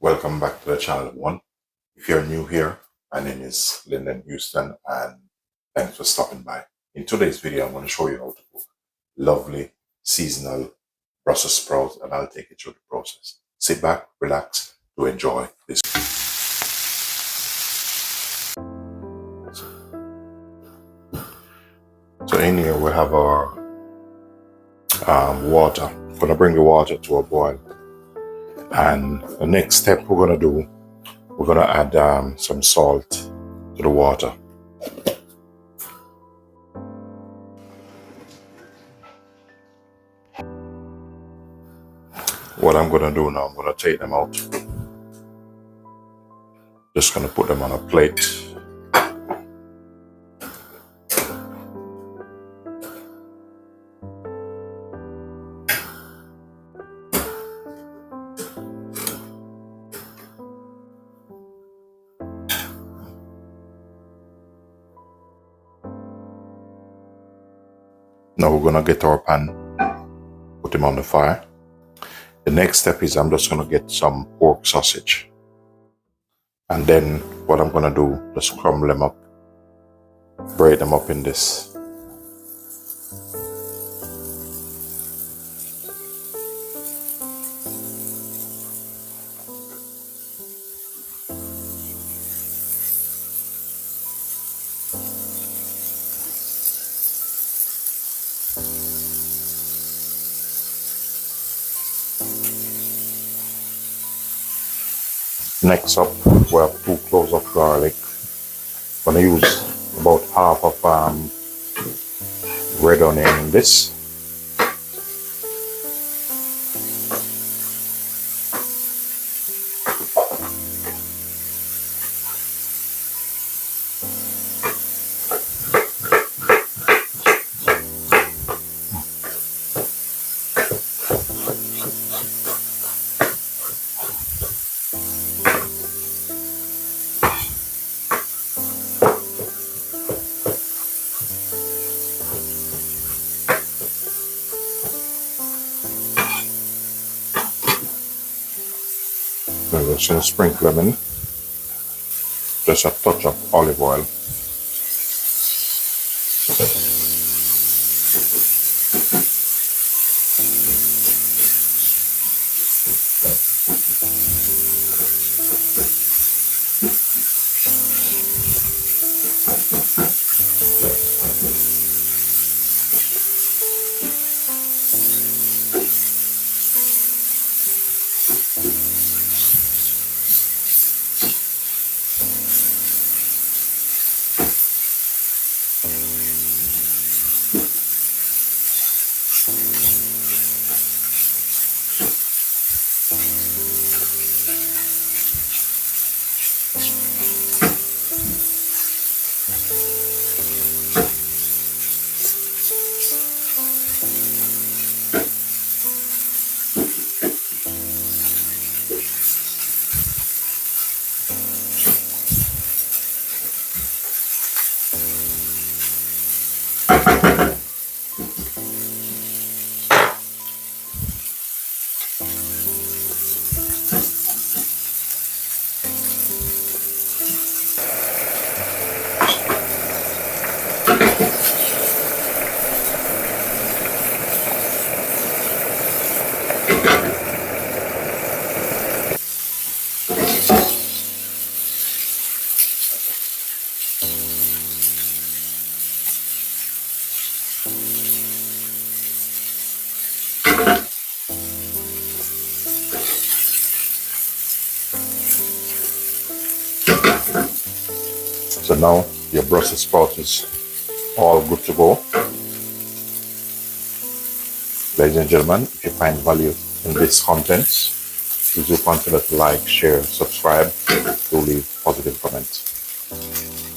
Welcome back to the channel one. If you're new here, my name is Linden Houston and thanks for stopping by. In today's video, I'm going to show you how to cook lovely seasonal Brussels sprouts and I'll take you through the process. Sit back, relax to enjoy this. So in here we have our water. I'm going to bring the water to a boil. And the next step we're going to do, we're going to add some salt to the water. What I'm going to do now, I'm going to take them out. Just going to put them on a plate. Now we're going to get our pan, put them on the fire. The next step is I'm just going to get some pork sausage. And then what I'm going to do, just crumble them up, break them up in this. Next up, we have 2 cloves of garlic. I'm going to use about half of red onion in this. I'm just going to sprinkle them in. Just a touch of olive oil. So now your Brussels sprout is all good to go. Ladies and gentlemen, if you find value in this content, please do consider to like, share, subscribe, to leave positive comments.